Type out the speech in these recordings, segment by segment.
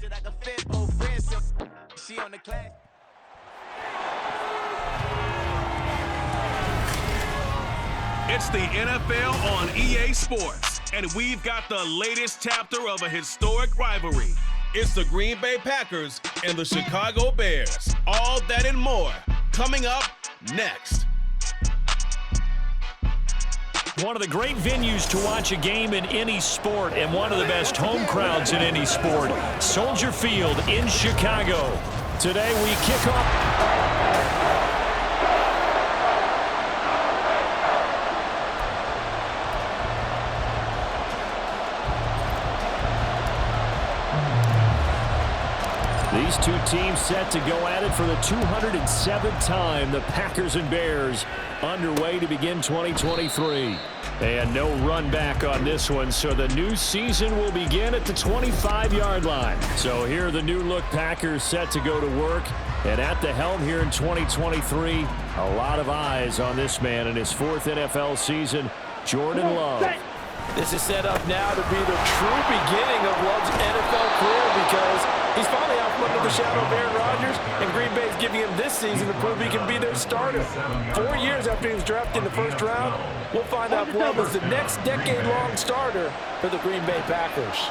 It's the NFL on EA Sports, and we've got the latest chapter of a historic rivalry. It's the Green Bay Packers and the Chicago Bears. All that and more coming up next. One of the great venues to watch a game in any sport and one of the best home crowds in any sport, Soldier Field in Chicago. Today we kick off. These two teams set to go at it for the 207th time. The Packers and Bears underway to begin 2023. And no run back on this one, so the new season will begin at the 25-yard line. So here are the new-look Packers set to go to work. And at the helm here in 2023, a lot of eyes on this man in his fourth NFL season, Jordan Love. This is set up now to be the true beginning of Love's NFL career because he's finally out from under the shadow of Aaron Rodgers, and Green Bay is giving him this season to prove he can be their starter. 4 years after he was drafted in the first round, we'll find out if Love is the next decade-long starter for the Green Bay Packers.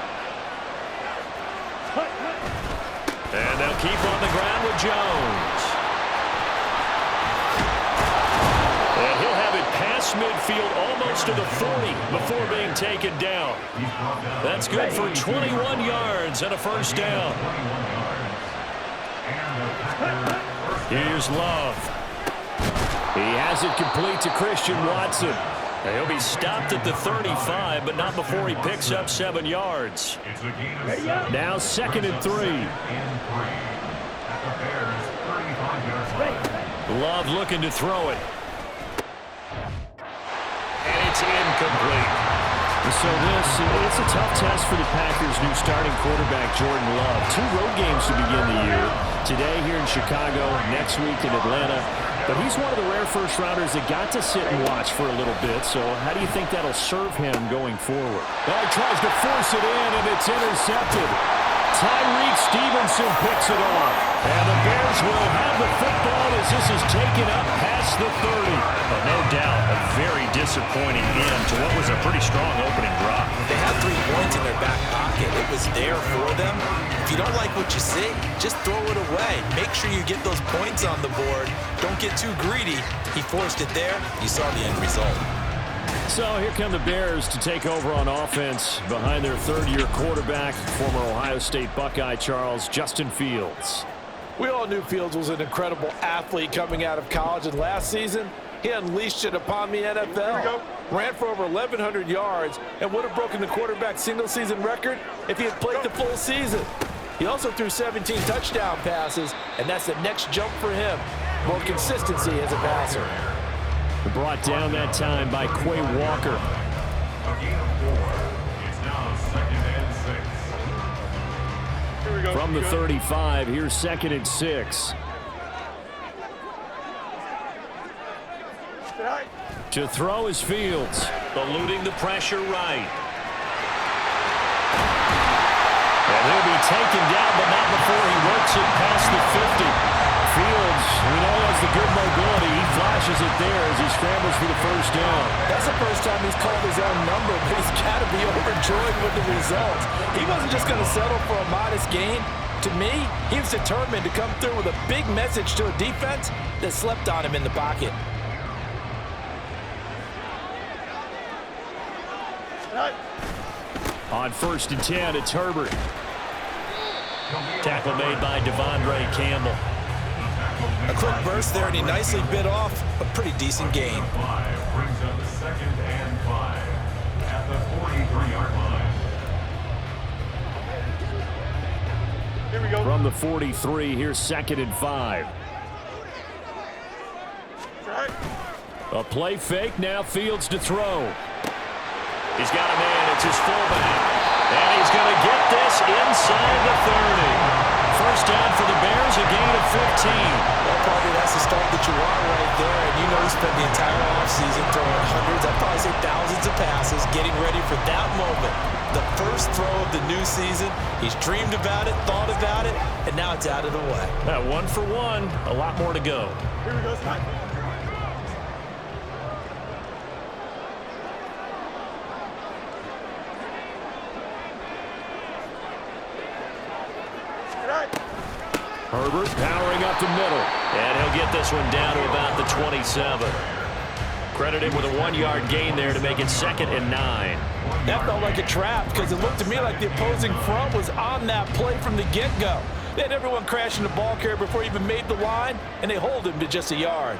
And they'll keep on the ground with Jones. And he'll have it past midfield almost to the 40 before being taken down. That's good for 21 yards and a first down. Here's Love. He has it complete to Christian Watson. And he'll be stopped at the 35, but not before he picks up 7 yards. Now 2nd and 3. Love looking to throw it. And it's incomplete. So it's a tough test for the Packers' new starting quarterback, Jordan Love. 2 road games to begin the year. Today here in Chicago, next week in Atlanta. But he's one of the rare first-rounders that got to sit and watch for a little bit. So how do you think that'll serve him going forward? Well, he tries to force it in, and it's intercepted. Tyreek Stevenson picks it off. And the Bears will have the football as this is taken up past the 30. Well, no doubt a very disappointing end to what was a pretty strong opening drive. They had 3 points in their back pocket. It was there for them. If you don't like what you see, just throw it away. Make sure you get those points on the board. Don't get too greedy. He forced it there. You saw the end result. So here come the Bears to take over on offense behind their third-year quarterback, former Ohio State Buckeye Charles Justin Fields. We all knew Fields was an incredible athlete coming out of college, and last season, he unleashed it upon the NFL. Ran for over 1,100 yards and would have broken the quarterback's single-season record if he had played the full season. He also threw 17 touchdown passes, and that's the next jump for him. More consistency as a passer. Brought down that time by Quay Walker. From the 35, here's 2nd and 6. To throw is Fields. Eluding the pressure right. And he'll be taken down, but not before he works it past the 50. Fields, we know, has the good mobility. He flashes it there as he scrambles for the first down. That's the first time he's called his own number, but he's got to be overjoyed with the results. He wasn't just going to settle for a modest gain. To me, he was determined to come through with a big message to a defense that slept on him in the pocket. On 1st and 10, it's Herbert. Tackle made by Devondre Campbell. A quick burst there, and he nicely bit off a pretty decent gain. Brings up the 2nd and 5 at the 43-yard line. Here we go. From the 43, here's 2nd and 5. A play fake, now Fields to throw. He's got a man, it's his fullback. And he's going to get this inside the 30. first down for the Bears, a gain of 15. Well, probably that's the start that you want right there. And you know he spent the entire offseason throwing hundreds, I'd probably say thousands of passes, getting ready for that moment. The first throw of the new season. He's dreamed about it, thought about it, and now it's out of the way. 1 for 1, a lot more to go. Here we go, Scott. Herbert powering up the middle. And he'll get this one down to about the 27. Credited with a 1-yard gain there to make it 2nd and 9. That felt like a trap because it looked to me like the opposing front was on that play from the get-go. They had everyone crashing the ball carrier before he even made the line, and they hold him to just a yard.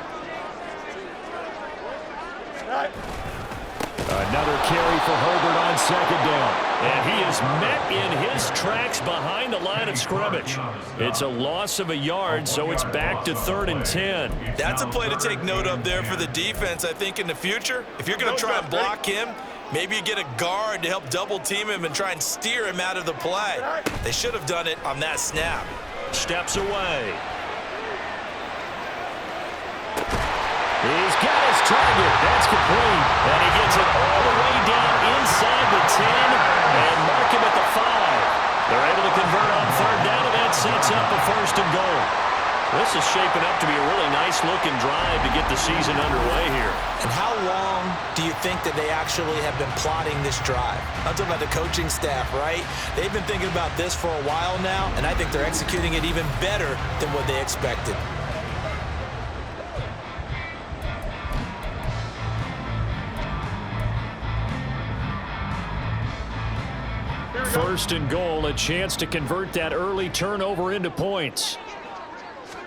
Another carry for Herbert on 2nd down. And he is met in his tracks behind the line of scrimmage. It's a loss of a yard, so it's back to 3rd and 10. That's a play to take note of there for the defense, I think, in the future. If you're going to try and block him, maybe you get a guard to help double-team him and try and steer him out of the play. They should have done it on that snap. Steps away. He's got his target. That's complete. And he gets it all the way down inside the 10 and mark him at the 5. They're able to convert on 3rd down, and that sets up a 1st and goal. This is shaping up to be a really nice-looking drive to get the season underway here. And how long do you think that they actually have been plotting this drive? I'm talking about the coaching staff, right? They've been thinking about this for a while now, and I think they're executing it even better than what they expected. 1st and goal, a chance to convert that early turnover into points.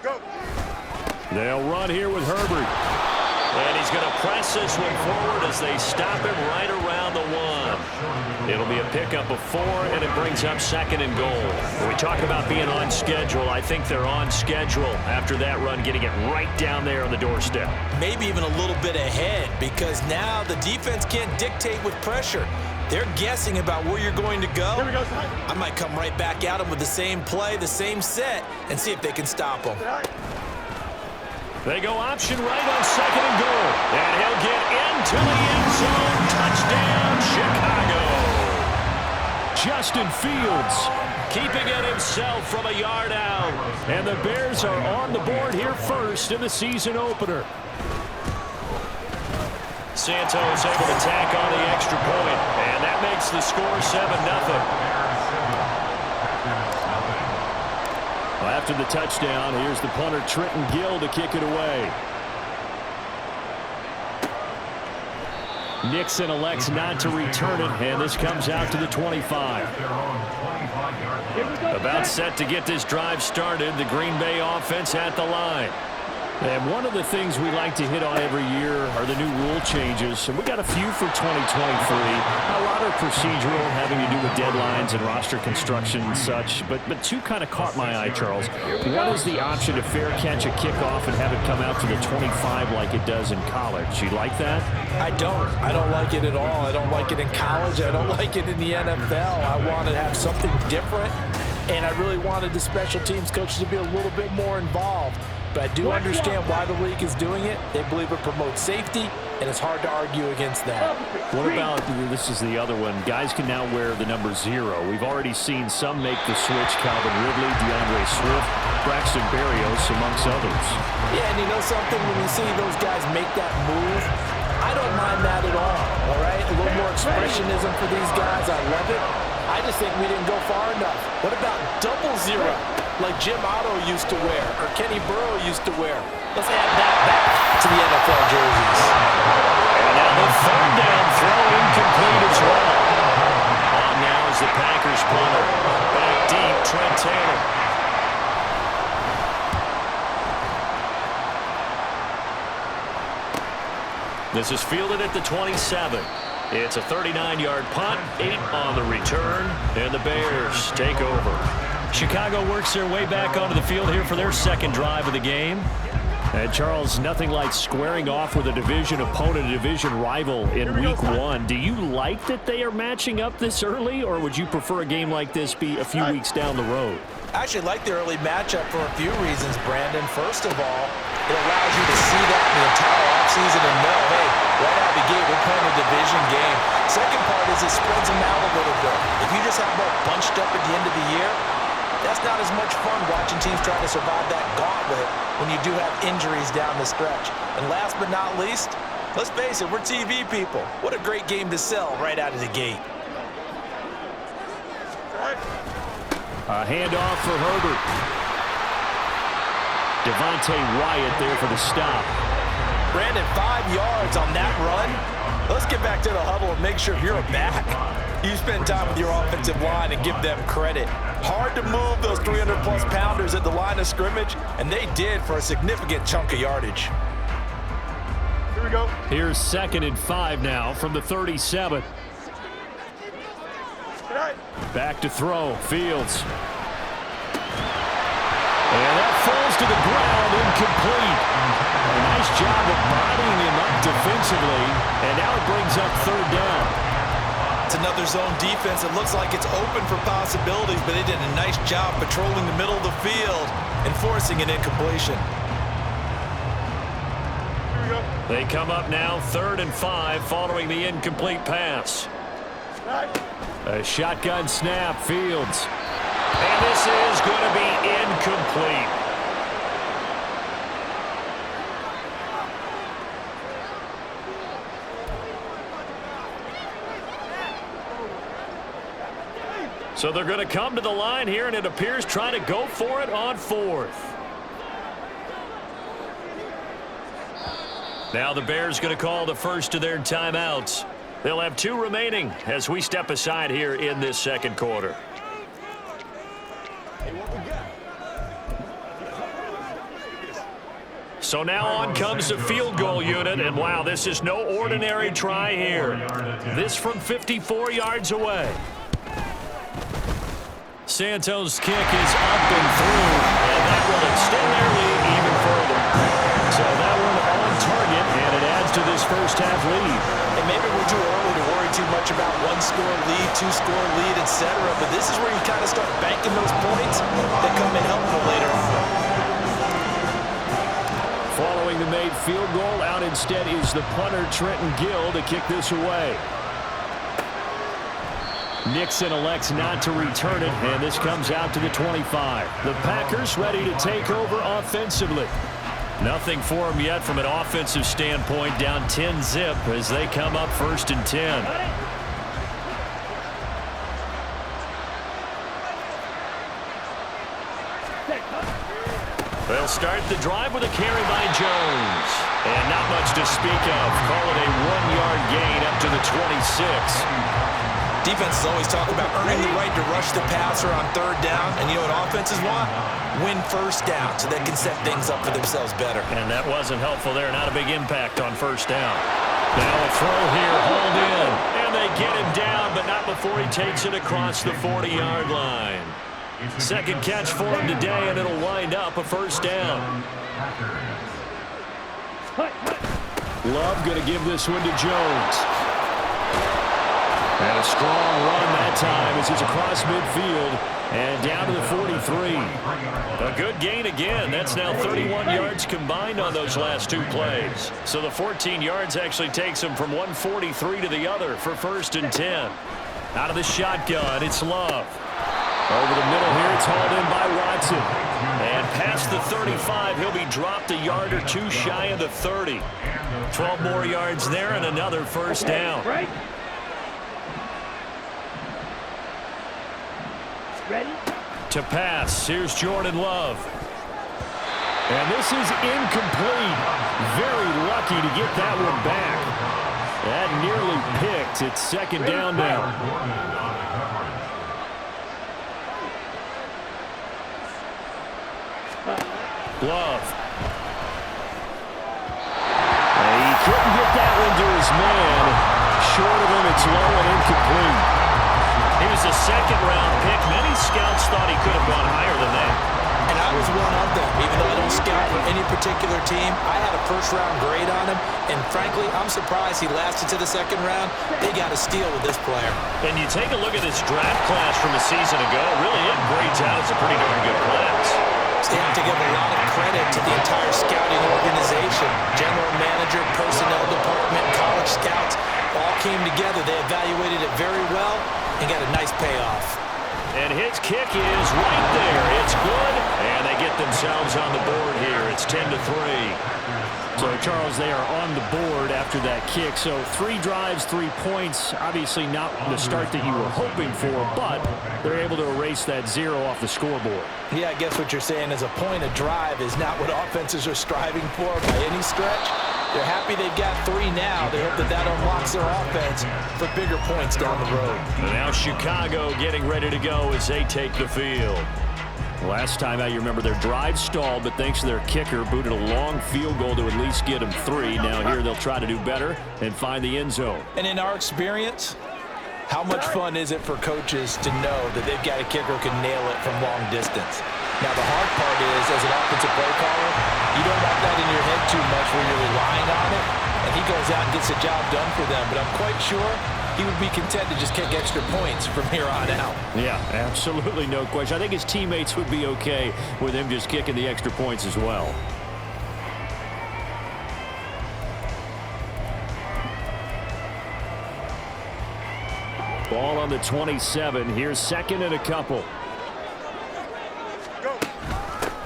Go. They'll run here with Herbert. And he's going to press this one forward as they stop him right around the 1. It'll be a pickup of 4, and it brings up 2nd and goal. When we talk about being on schedule, I think they're on schedule after that run, getting it right down there on the doorstep. Maybe even a little bit ahead, because now the defense can't dictate with pressure. They're guessing about where you're going to go. Here we go, I might come right back at them with the same play, the same set, and see if they can stop them. They go option right on 2nd and goal. And he'll get into the end zone. Touchdown, Chicago. Justin Fields keeping it himself from a yard out. And the Bears are on the board here first in the season opener. Santos able to tack on the extra point, and that makes the score 7-0. Well, after the touchdown, here's the punter Trenton Gill to kick it away. Nixon elects not to return it, and this comes out to the 25. About set to get this drive started, the Green Bay offense at the line. And one of the things we like to hit on every year are the new rule changes. And we got a few for 2023. A lot are procedural, having to do with deadlines and roster construction and such. But two kind of caught my eye, Charles. One is the option to fair catch a kickoff and have it come out to the 25 like it does in college. You like that? I don't like it at all. I don't like it in college. I don't like it in the NFL. I want to have something different. And I really wanted the special teams coaches to be a little bit more involved. But I do understand why the league is doing it. They believe it promotes safety, and it's hard to argue against that. What about, this is the other one, guys can now wear the number 0. We've already seen some make the switch, Calvin Ridley, DeAndre Swift, Braxton Berrios, amongst others. Yeah, and you know something? When you see those guys make that move, I don't mind that at all right? A little more expressionism for these guys. I love it. I just think we didn't go far enough. What about 0-0? Like Jim Otto used to wear, or Kenny Burrow used to wear. Let's add that back to the NFL jerseys. And now the 3rd down throw incomplete as well. On now is the Packers punter. Back deep, Trent Taylor. This is fielded at the 27. It's a 39-yard punt, 8 on the return, and the Bears take over. Chicago works their way back onto the field here for their 2nd drive of the game. And Charles, nothing like squaring off with a division opponent, a division rival in week one. Do you like that they are matching up this early, or would you prefer a game like this be a few weeks down the road? I actually like the early matchup for a few reasons, Brandon. First of all, it allows you to see that in the entire offseason and know, hey, right out of the gate, we're playing a division game. Second part is it spreads them out a little bit. If you just have them all bunched up at the end of the year, that's not as much fun watching teams trying to survive that gauntlet when you do have injuries down the stretch. And last but not least, let's face it, we're TV people. What a great game to sell right out of the gate. A handoff for Herbert. Devontae Wyatt there for the stop. Brandon, 5 yards on that run. Let's get back to the huddle and make sure you're back. You spend time with your offensive line and give them credit. Hard to move those 300-plus pounders at the line of scrimmage, and they did for a significant chunk of yardage. Here we go. Here's 2nd and 5 now from the 37. Back to throw, Fields. And that falls to the ground, incomplete. A nice job of bodying him up defensively, and now it brings up 3rd down. It's another zone defense. It looks like it's open for possibilities, but they did a nice job patrolling the middle of the field and forcing an incompletion. They come up now 3rd and 5 following the incomplete pass. A shotgun snap, Fields. And this is going to be incomplete. So they're going to come to the line here, and it appears trying to go for it on 4th. Now the Bears going to call the first of their timeouts. They'll have 2 remaining as we step aside here in this 2nd quarter. So now on comes the field goal unit, and wow, this is no ordinary try here. This from 54 yards away. Santos' kick is up and through, and that will extend their lead even further. So that one on target, and it adds to this first half lead. And maybe we're too early to worry too much about 1-score lead, 2-score lead, etc. But this is where you kind of start banking those points that come in helpful later on. Following the made field goal, out instead is the punter, Trenton Gill, to kick this away. Nixon elects not to return it, and this comes out to the 25. The Packers ready to take over offensively. Nothing for them yet from an offensive standpoint, down 10-zip as they come up 1st and 10. They'll start the drive with a carry by Jones. And not much to speak of. Call it a 1-yard gain up to the 26. Defenses always talk about earning the right to rush the passer on 3rd down. And you know what offenses want? Win 1st down so they can set things up for themselves better. And that wasn't helpful there. Not a big impact on 1st down. Now a throw here, hauled in. And they get him down, but not before he takes it across the 40-yard line. 2nd catch for him today, and it'll wind up a 1st down. Love going to give this one to Jones. And a strong run that time as he's across midfield and down to the 43. A good gain again. That's now 31 yards combined on those last 2 plays. So the 14 yards actually takes him from 143 to the other for 1st and 10. Out of the shotgun, it's Love. Over the middle here, it's hauled in by Watson. And past the 35, he'll be dropped a yard or 2 shy of the 30. 12 more yards there and another 1st down. Ready? To pass, here's Jordan Love. And this is incomplete. Very lucky to get that one back. That nearly picked. It's 2nd down now. Love. And he couldn't get that one to his man. Short of him, it's low and incomplete. He was a 2nd-round pick. Many scouts thought he could have gone higher than that. And I was one of them. Even though I don't scout for any particular team. I had a first-round grade on him, and frankly, I'm surprised he lasted to the second round. They got a steal with this player. And you take a look at this draft class from a season ago, really it grades out as a pretty darn good class. They have to give a lot of credit to the entire scouting organization. General manager, personnel department, college scouts all came together. They evaluated it very well and got a nice payoff. And his kick is right there. It's good, and they get themselves on the board here. It's 10-3. So, Charles, they are on the board after that kick. So 3 drives, 3 points. Obviously not the start that you were hoping for, but they're able to erase that 0 off the scoreboard. Yeah, I guess what you're saying is a point a drive is not what offenses are striving for by any stretch. They're happy they've got 3 now. They hope that that unlocks their offense for bigger points down the road. And now Chicago getting ready to go as they take the field. Last time out, you remember their drive stalled, but thanks to their kicker, booted a long field goal to at least get them 3. Now here they'll try to do better and find the end zone. And in our experience, how much fun is it for coaches to know that they've got a kicker who can nail it from long distance? Now, the hard part is, as an offensive play caller, you don't want that in your head too much where you're relying on it, and he goes out and gets the job done for them. But I'm quite sure he would be content to just kick extra points from here on out. Yeah, absolutely no question. I think his teammates would be okay with him just kicking the extra points as well. Ball on the 27. Here's second and a couple.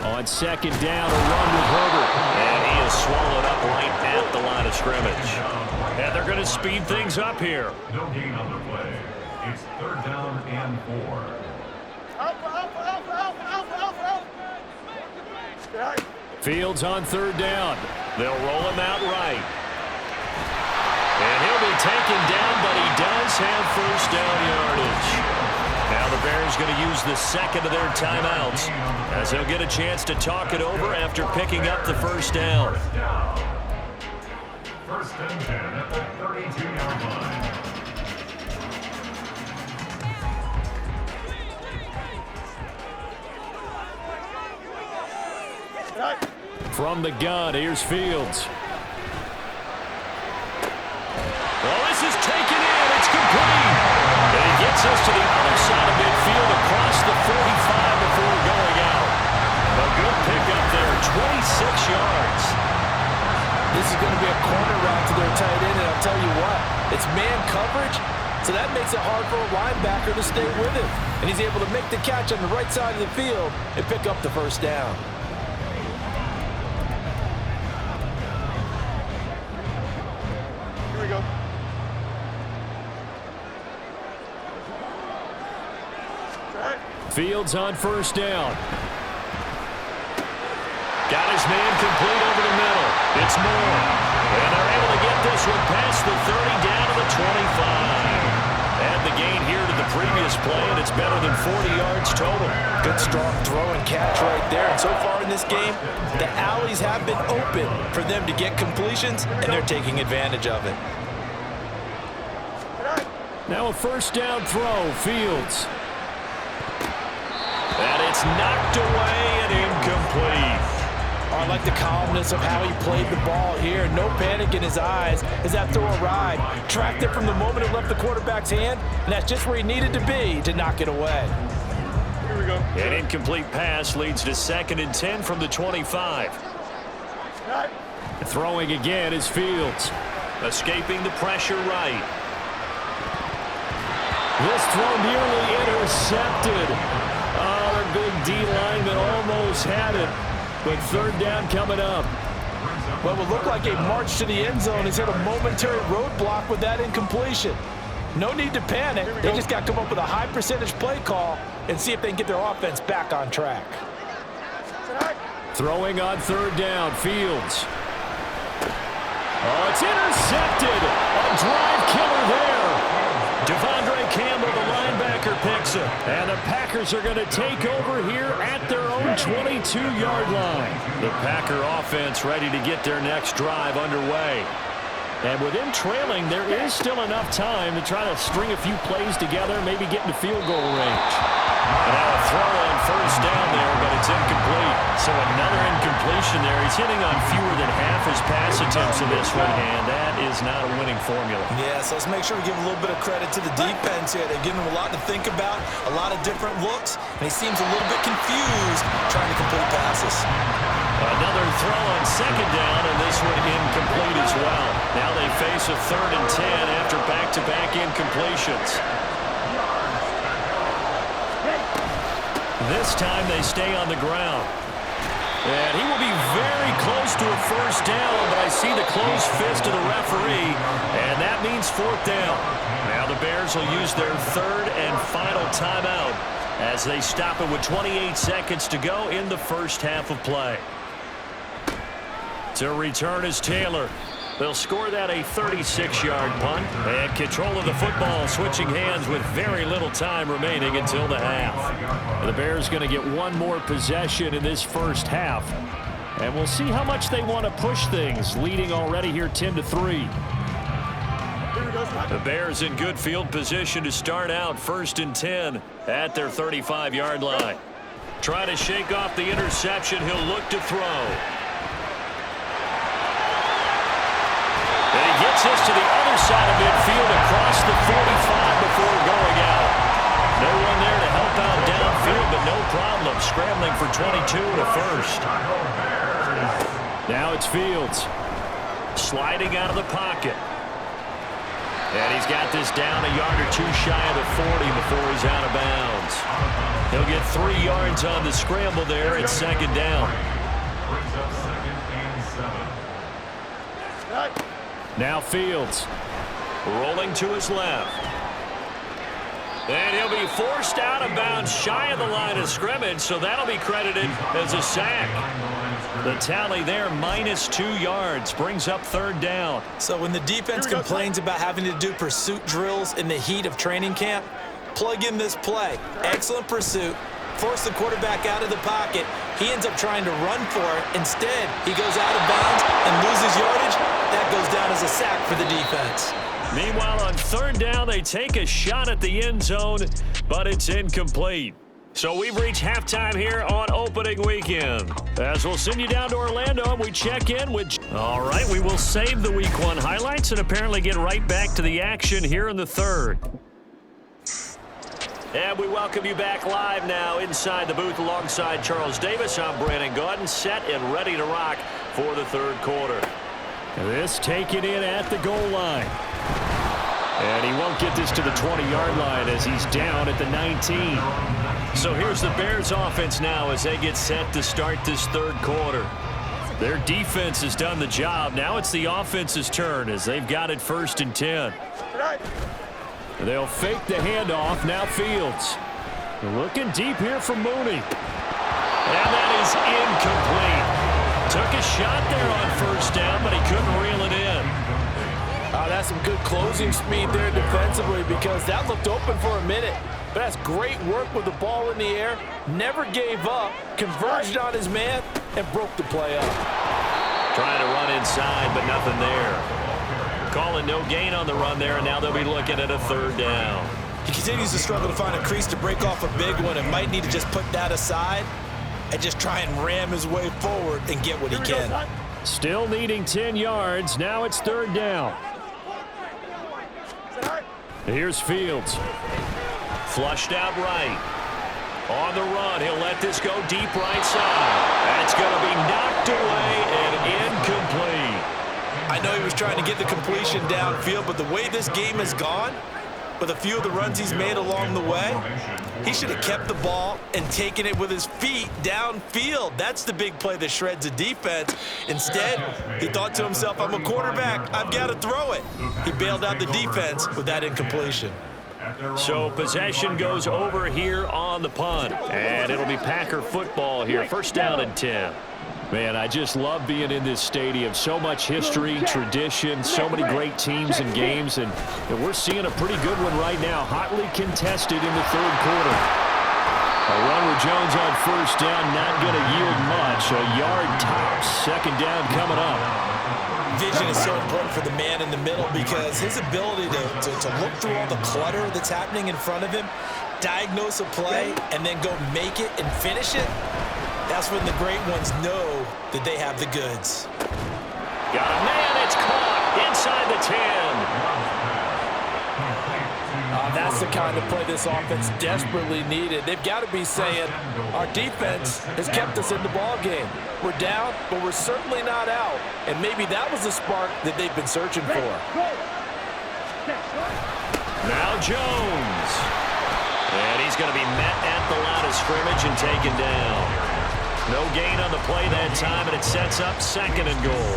On second down, a run with Herbert. And he is swallowed up right at the line of scrimmage. And they're going to speed things up here. No gain on the play. It's 3rd down and 4. Fields on 3rd down. They'll roll him out right. And he'll be taken down, but he does have first down yardage. Now the Bears going to use the second of their timeouts as they'll get a chance to talk it over after picking up the first down. 1st and 10 at the 32-yard line. From the gun, here's Fields. Well, this is taken in. It's complete. And he gets us to the other side of midfield across the 45 before going out. A good pickup there, 26 yards. This is going to be a corner route to their tight end, and I'll tell you what, it's man coverage, so that makes it hard for a linebacker to stay with him. And he's able to make the catch on the right side of the field and pick up the first down. Here we go. Fields on first down. Got his man complete over the middle. It's Moore. And they're able to get this one past the 30 down to the 25. And the gain here to the previous play, and it's better than 40 yards total. Good strong throw and catch right there. And so far in this game, the alleys have been open for them to get completions, and they're taking advantage of it. Now a first down throw, Fields. And it's knocked away and incomplete. I like the calmness of how he played the ball here. No panic in his eyes as that throw arrived. Tracked it from the moment it left the quarterback's hand, and that's just where he needed to be to knock it away. Here we go. An incomplete pass leads to 2nd and 10 from the 25. Throwing again is Fields. Escaping the pressure right. This throw nearly intercepted. Oh, their big D lineman almost had it. But 3rd down coming up. What would look like a march to the end zone has hit a momentary roadblock with that incompletion. No need to panic. They just got to come up with a high percentage play call and see if they can get their offense back on track. Throwing on 3rd down, Fields. Oh, it's intercepted. A drive killer there. Devondre Campbell, the linebacker, picks it. And the Packers are going to take over here at their own 22-yard line. The Packer offense ready to get their next drive underway. And with them trailing, there is still enough time to try to string a few plays together, maybe get into field goal range. And now a throw on first down there, but it's incomplete. So another incomplete completion there. He's hitting on fewer than half his pass attempts in this one, and that is not a winning formula. Yeah, so let's make sure we give a little bit of credit to the defense here. They're giving him a lot to think about, a lot of different looks, and he seems a little bit confused trying to complete passes. Another throw on second down, and this one incomplete as well. Now they face a 3rd and 10 after back-to-back incompletions. This time they stay on the ground. And he will be very close to a first down, but I see the closed fist of the referee, and that means 4th down. Now the Bears will use their 3rd and final timeout as they stop it with 28 seconds to go in the first half of play. To return is Taylor. They'll score that a 36-yard punt. And control of the football switching hands with very little time remaining until the half. The Bears going to get one more possession in this first half. And we'll see how much they want to push things, leading already here 10-3. The Bears in good field position to start out 1st and 10 at their 35-yard line. Trying to shake off the interception. He'll look to throw. And he gets this to the other side of midfield across the 45 before going out. No one there to help out downfield, but no problem. Scrambling for 22 to first. Now it's Fields. Sliding out of the pocket. And he's got this down a yard or two shy of the 40 before he's out of bounds. He'll get 3 yards on the scramble there at 2nd down. Now Fields rolling to his left. And he'll be forced out of bounds shy of the line of scrimmage, so that'll be credited as a sack. The tally there, -2 yards, brings up 3rd down. So when the defense complains about having to do pursuit drills in the heat of training camp, plug in this play. Excellent pursuit. Force the quarterback out of the pocket. He ends up trying to run for it. Instead, he goes out of bounds and loses yardage. That goes down as a sack for the defense. Meanwhile, on 3rd down, they take a shot at the end zone, but it's incomplete. So we've reached halftime here on opening weekend. As we'll send you down to Orlando, and we check in with... All right, we will save the Week 1 highlights and apparently get right back to the action here in the 3rd. And we welcome you back live now inside the booth alongside Charles Davis. I'm Brandon Gaudin, set and ready to rock for the 3rd quarter. This taken in at the goal line. And he won't get this to the 20-yard line as he's down at the 19. So here's the Bears offense now as they get set to start this 3rd quarter. Their defense has done the job. Now it's the offense's turn as they've got it 1st and 10. They'll fake the handoff. Now Fields. Looking deep here for Mooney. And that is incomplete. Took a shot there on 1st down, but he couldn't reel it in. That's some good closing speed there defensively because that looked open for a minute. But that's great work with the ball in the air. Never gave up. Converged on his man and broke the play up. Trying to run inside, but nothing there. Calling no gain on the run there, and now they'll be looking at a 3rd down. He continues to struggle to find a crease to break off a big one and might need to just put that aside and just try and ram his way forward and get what he can. Still needing 10 yards. Now it's 3rd down. Here's Fields. Flushed out right. On the run, he'll let this go deep right side. That's going to be knocked away and incomplete. I know he was trying to get the completion downfield, but the way this game has gone, with a few of the runs he's made along the way, he should have kept the ball and taken it with his feet downfield. That's the big play that shreds the defense. Instead, he thought to himself, I'm a quarterback, I've got to throw it. He bailed out the defense with that incompletion. So possession goes over here on the punt, and it'll be Packer football here. 1st down and 10. Man, I just love being in this stadium. So much history, tradition, so many great teams and games, and we're seeing a pretty good one right now. Hotly contested in the 3rd quarter. A run with Jones on 1st down, not going to yield much. A yard tops. 2nd down coming up. Vision is so important for the man in the middle because his ability to look through all the clutter that's happening in front of him, diagnose a play, and then go make it and finish it, That's when the great ones know that they have the goods. Got a man, it's caught inside the 10. That's the kind of play this offense desperately needed. They've got to be saying, our defense has kept us in the ball game. We're down, but we're certainly not out. And maybe that was the spark that they've been searching for. Now Jones. And he's going to be met at the line of scrimmage and taken down. No gain on the play that time, and it sets up 2nd and goal.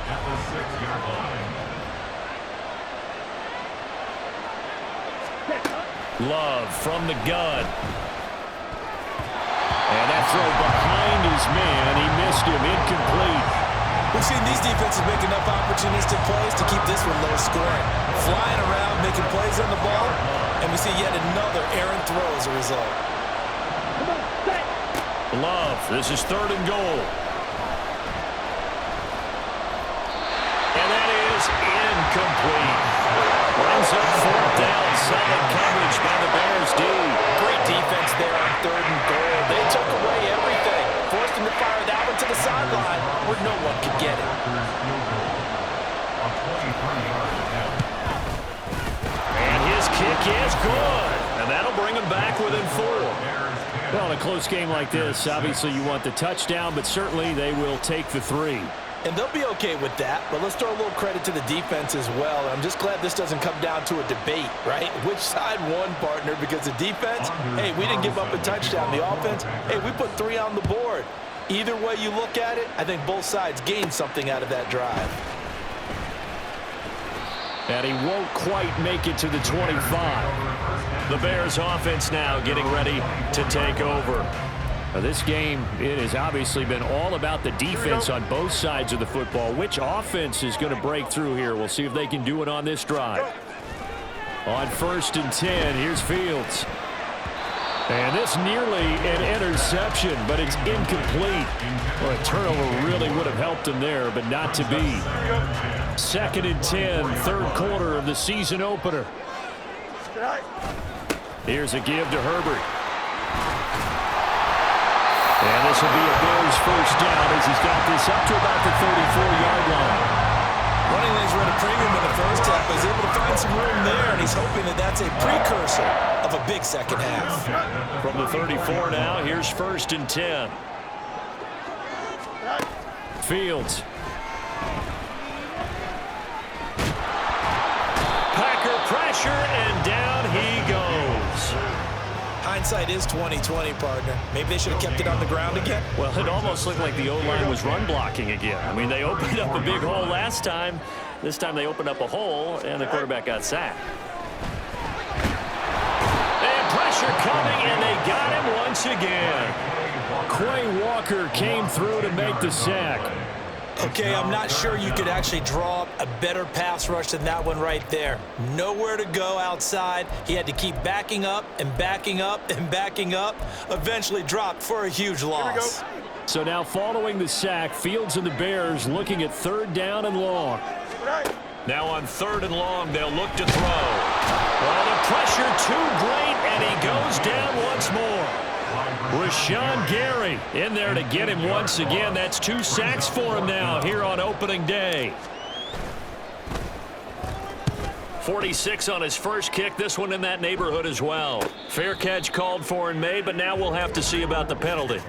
At the 6-yard line. Love from the gun. And that throw behind his man. He missed him. Incomplete. We've seen these defenses make enough opportunistic plays to keep this one low scoring. Flying around, making plays on the ball, and we see yet another errant throw as a result. Love. This is 3rd and goal. And that is incomplete. Runs up 4th down. Solid coverage by the Bears D. Great defense there on 3rd and goal. They took away everything. Forced him to fire that one to the sideline where no one could get it. And his kick is good. And that'll bring him back within 4. Well, in a close game like this, obviously you want the touchdown, but certainly they will take the 3. And they'll be okay with that, but let's throw a little credit to the defense as well. I'm just glad this doesn't come down to a debate, right? Which side won, partner? Because the defense, hey, we didn't give up a touchdown. The offense, hey, we put 3 on the board. Either way you look at it, I think both sides gained something out of that drive. And he won't quite make it to the 25. The Bears offense now getting ready to take over. Now this game, it has obviously been all about the defense on both sides of the football. Which offense is going to break through here? We'll see if they can do it on this drive. On 1st and 10, here's Fields. And this nearly an interception, but it's incomplete. Well, a turnover really would have helped him there, but not to be. 2nd and 10, 3rd quarter of the season opener. Here's a give to Herbert. And this will be a Bears 1st down as he's got this up to about the 34-yard line. Running lanes were at a premium in the first half. He's able to find some room there, and he's hoping that that's a precursor of a big second half. From the 34 now, here's 1st and 10. Fields. Packer pressure, and down he goes. Hindsight is 20/20, partner. Maybe they should have kept it on the ground again. Well, it almost looked like the O-line was run blocking again. I mean, they opened up a big hole last time. This time they opened up a hole, and the quarterback got sacked. And pressure coming, and they got him once again. Quay Walker came through to make the sack. Okay, I'm not sure you could actually draw up a better pass rush than that one right there. Nowhere to go outside. He had to keep backing up and backing up and backing up. Eventually dropped for a huge loss. So now following the sack, Fields and the Bears looking at 3rd down and long. Now on 3rd and long, they'll look to throw. Well, the pressure too great, and he goes down once more. Rashawn Gary in there to get him once again. That's 2 sacks for him now here on opening day. 46 on his first kick. This one in that neighborhood as well. Fair catch called for and made, but now we'll have to see about the penalty.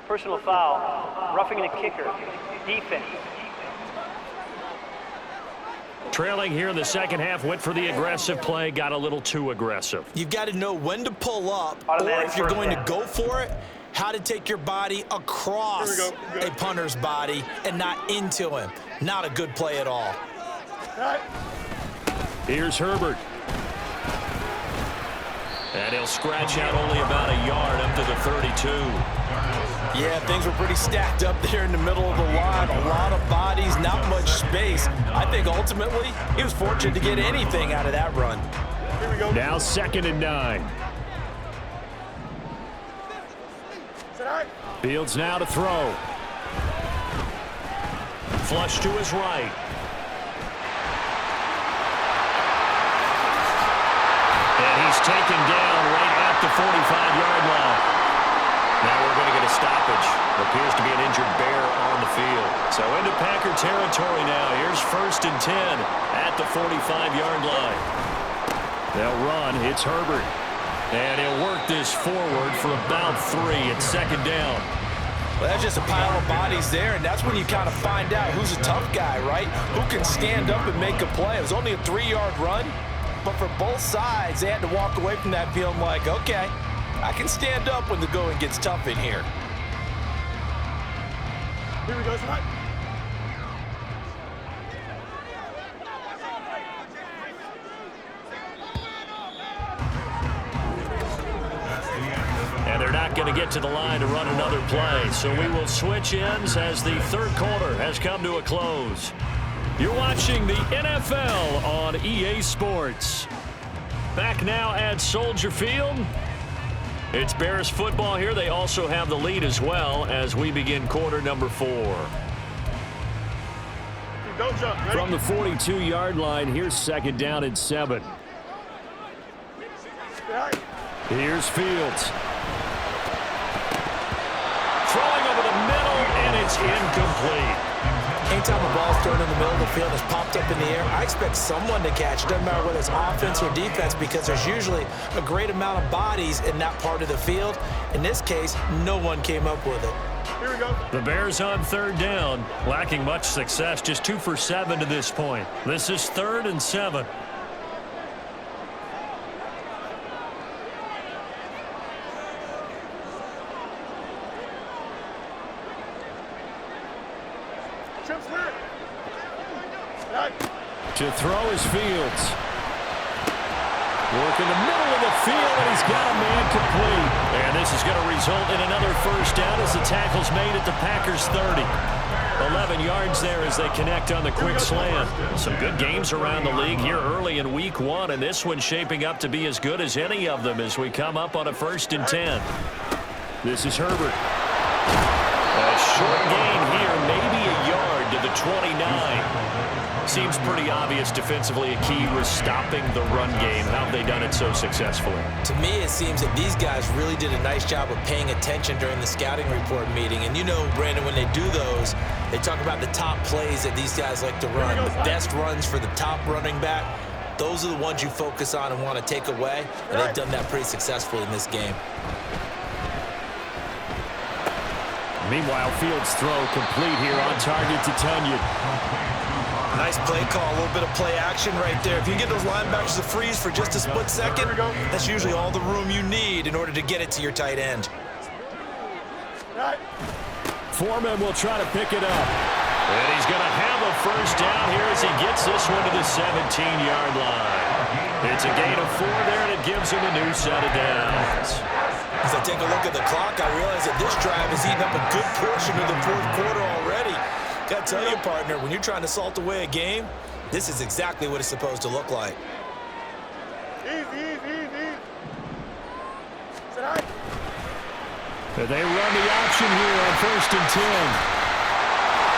Personal foul, roughing the kicker, defense. Trailing here in the second half, went for the aggressive play, got a little too aggressive. You've got to know when to pull up, or if you're going to go for it, how to take your body across a punter's body and not into him. Not a good play at all. Here's Herbert. And he'll scratch out only about a yard up to the 32. Yeah, things were pretty stacked up there in the middle of the line. A lot of bodies, not much space. I think ultimately he was fortunate to get anything out of that run. Here we go. Now 2nd and 9. Fields now to throw. Flush to his right. And he's taken down right at the 45-yard line. a stoppage. Appears to be an injured Bear on the field. So into Packer territory now. Here's 1st and 10 at the 45-yard line. They'll run. It's Herbert. And he'll work this forward for about 3 at 2nd down. Well, that's just a pile of bodies there, and that's when you kind of find out who's a tough guy, right? Who can stand up and make a play. It was only a 3-yard run, but for both sides, they had to walk away from that feeling like, okay, I can stand up when the going gets tough in here. Here we go, tonight. And they're not going to get to the line to run another play. So we will switch ends as the 3rd quarter has come to a close. You're watching the NFL on EA Sports. Back now at Soldier Field. It's Bears football here. They also have the lead as well as we begin quarter number 4. Don't jump. Ready? From the 42-yard line, here's 2nd down and 7. Here's Fields. Throwing over the middle, and it's incomplete. Anytime a ball's thrown in the middle of the field, it's popped up in the air, I expect someone to catch it. Doesn't matter whether it's offense or defense, because there's usually a great amount of bodies in that part of the field. In this case, no one came up with it. Here we go. The Bears on 3rd down, lacking much success, just 2 for 7 to this point. This is 3rd and 7. To throw is Fields. Work in the middle of the field, and he's got a man complete. And this is going to result in another 1st down as the tackle's made at the Packers' 30. 11 yards there as they connect on the quick slant. Some good games around the league here early in week 1, and this one's shaping up to be as good as any of them as we come up on a 1st and 10. This is Herbert. A short gain here, maybe a yard to the 29. Seems pretty obvious defensively a key was stopping the run game. How have they done it so successfully? To me, it seems that these guys really did a nice job of paying attention during the scouting report meeting. And you know, Brandon, when they do those, they talk about the top plays that these guys like to run, the best runs for the top running back. Those are the ones you focus on and want to take away, and they've done that pretty successfully in this game. Meanwhile, Fields' throw complete here on target to Tunyon. Nice play call, a little bit of play action right there. If you get those linebackers to freeze for just a split second, that's usually all the room you need in order to get it to your tight end. Foreman will try to pick it up. And he's going to have a 1st down here as he gets this one to the 17-yard line. It's a gain of 4 there, and it gives him a new set of downs. As I take a look at the clock, I realize that this drive has eaten up a good portion of the 4th quarter already. Got to tell you, partner, when you're trying to salt away a game, this is exactly what it's supposed to look like. Easy. They run the option here on 1st and 10.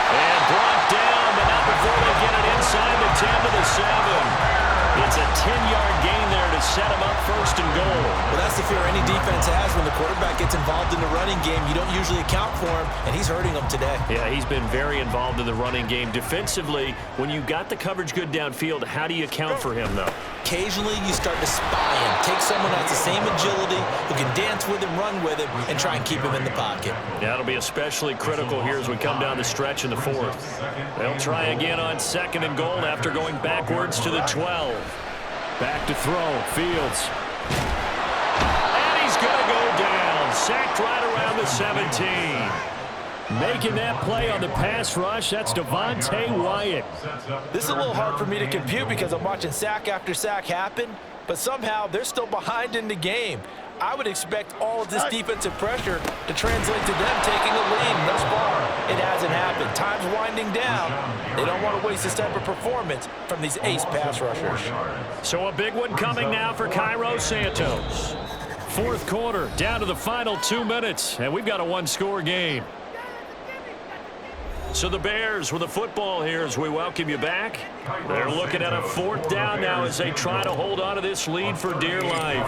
And brought down, but not before they get it inside the 10 to the 7. It's a 10-yard gain there to set him up 1st and goal. Well, that's the fear any defense has when the quarterback gets involved in the running game. You don't usually account for him, and he's hurting them today. Yeah, he's been very involved in the running game. Defensively, when you got the coverage good downfield, how do you account for him, though? Occasionally, you start to spy him. Take someone that has the same agility, who can dance with him, run with him, and try and keep him in the pocket. Yeah, that'll be especially critical here as we come down the stretch in the 4th. They'll try again on 2nd and goal after going backwards to the 12. Back to throw, Fields. And he's going to go down. Sacked right around the 17. Making that play on the pass rush, that's Devontae Wyatt. This is a little hard for me to compute because I'm watching sack after sack happen, but somehow they're still behind in the game. I would expect all of this defensive pressure to translate to them taking a lead. Thus far, it hasn't happened. Time's winding down. They don't want to waste this type of performance from these ace pass rushers. So a big one coming now for Cairo Santos. 4th quarter, down to the final 2 minutes, and we've got a 1-score game. So the Bears with the football here as we welcome you back. They're looking at a 4th down now as they try to hold on to this lead for dear life.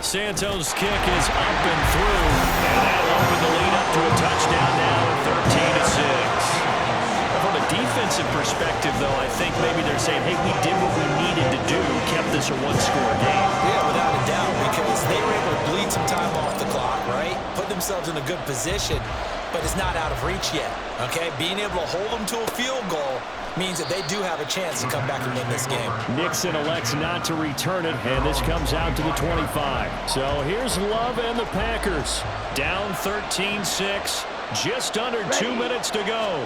Santos' kick is up and through, and that'll open the lead up to a touchdown now at 13-6. From a defensive perspective, though, I think maybe they're saying, hey, we did what we needed to do, kept this a one-score game. Yeah, without a doubt, because they were able to bleed some time off the clock, right? Put themselves in a good position, but it's not out of reach yet, okay? Being able to hold them to a field goal means that they do have a chance to come back and win this game. Nixon elects not to return it, and this comes out to the 25. So here's Love and the Packers. Down 13-6, just under 2 minutes to go.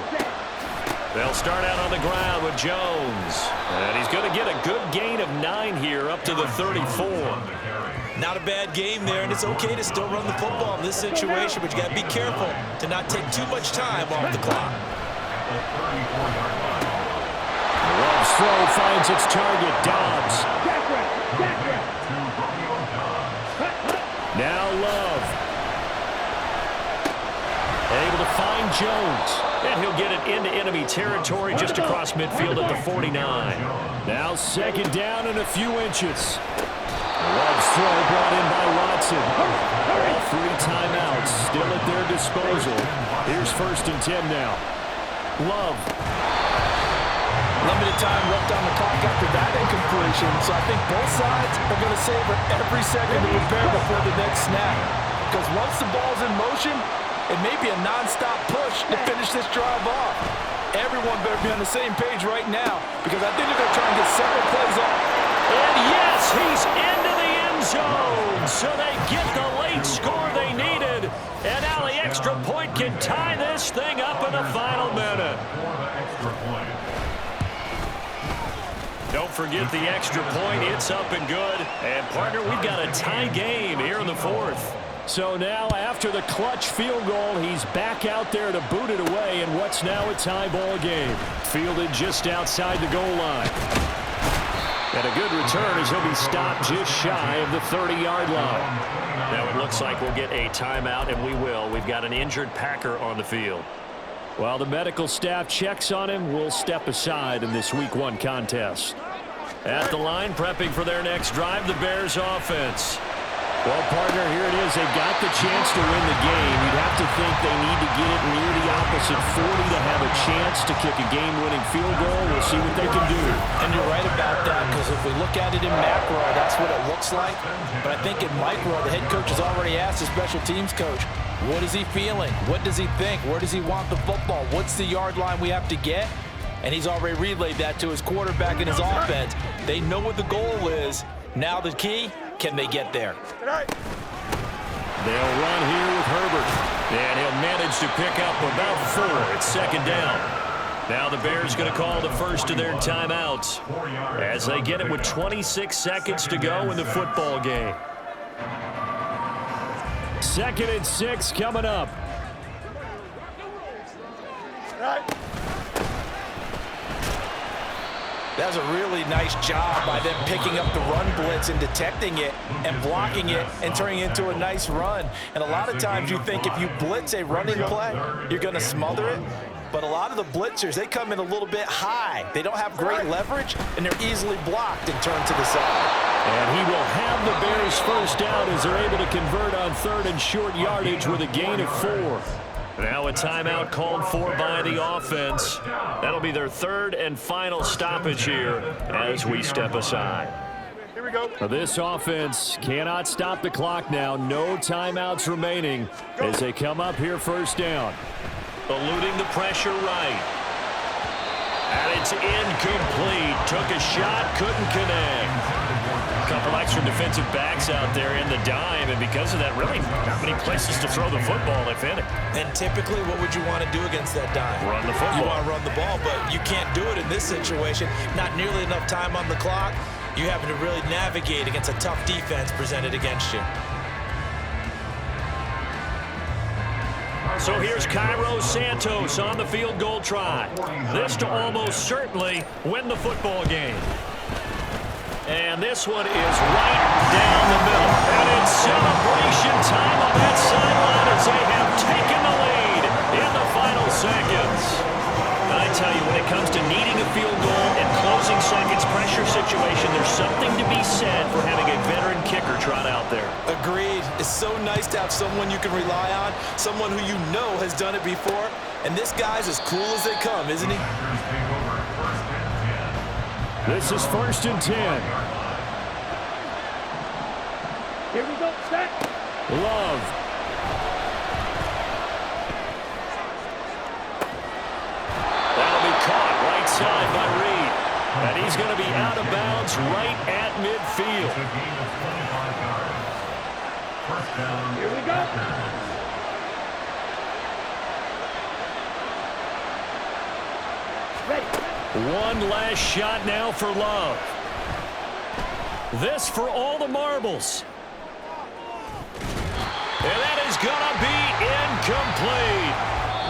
They'll start out on the ground with Jones. And he's going to get a good gain of 9 here up to the 34. Not a bad game there, and it's okay to still run the football in this situation, but you got to be careful to not take too much time off the clock. Love's throw finds its target, Dobbs. Now Love. Able to find Jones. And he'll get it into enemy territory just across midfield at the 49. Now second down and a few inches. Love's throw brought in by Watson. All 3 timeouts still at their disposal. Here's 1st and 10 now. Love. Limited time left on the clock after that incompletion, so I think both sides are going to savor every second to prepare before the next snap. Because once the ball's in motion, it may be a non-stop push to finish this drive off. Everyone better be on the same page right now, because I think they're going to try and get several plays off. And yes, he's into the end zone, so they get the late score they needed. And now the extra point can tie this thing up in the final minute. Don't forget the extra point. It's up and good. And, partner, we've got a tie game here in the 4th. So now, after the clutch field goal, he's back out there to boot it away in what's now a tie ball game. Fielded just outside the goal line. And a good return as he'll be stopped just shy of the 30-yard line. Now it looks like we'll get a timeout, and we will. We've got an injured Packer on the field. While the medical staff checks on him, we'll step aside in this Week 1 contest. At the line, prepping for their next drive, the Bears offense. Well, partner, here it is. They've got the chance to win the game. You'd have to think they need to get it near the opposite 40 to have a chance to kick a game-winning field goal. We'll see what they can do. And you're right about that, because if we look at it in macro, that's what it looks like. But I think in micro, the head coach has already asked the special teams coach, what is he feeling? What does he think? Where does he want the football? What's the yard line we have to get? And he's already relayed that to his quarterback and his offense. They know what the goal is. Now the key, can they get there? They'll run here with Herbert. And he'll manage to pick up about 4. It's 2nd down. Now the Bears going to call the first of their timeouts as they get it with 26 seconds to go in the football game. 2nd and 6 coming up. That was a really nice job by them picking up the run blitz and detecting it and blocking it and turning it into a nice run. And a lot of times you think if you blitz a running play, you're going to smother it. But a lot of the blitzers, they come in a little bit high. They don't have great leverage, and they're easily blocked and turned to the side. And he will have the Bears first down as they're able to convert on 3rd and short yardage with a gain of 4. Now a timeout called for by the offense. That'll be their 3rd and final stoppage here as we step aside. Here we go. This offense cannot stop the clock now. No timeouts remaining as they come up here 1st down. Eluding the pressure right. And it's incomplete. Took a shot, couldn't connect. A couple extra defensive backs out there in the dime, and because of that, really not many places to throw the football, if any. And typically, what would you want to do against that dime? Run the football. You want to run the ball, but you can't do it in this situation. Not nearly enough time on the clock. You having to really navigate against a tough defense presented against you. So here's Cairo Santos on the field goal try. This to almost certainly win the football game. And this one is right down the middle. And it's celebration time on that sideline as they have taken the lead in the final seconds. And I tell you, when it comes to needing a field goal and closing seconds pressure situation, there's something to be said for having a veteran kicker trot out there. Agreed. It's so nice to have someone you can rely on, someone who you know has done it before. And this guy's as cool as they come, isn't he? This is 1st and 10. Here we go, set. Love. That'll be caught right side by Reed. And he's going to be out of bounds right at midfield. Here we go. Ready. One last shot now for Love. This for all the marbles. And that is going to be incomplete.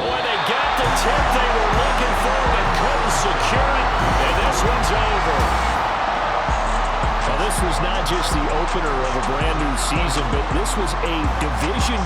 Boy, they got the tip they were looking for but couldn't secure it. And this one's over. Well, this was not just the opener of a brand new season, but this was a division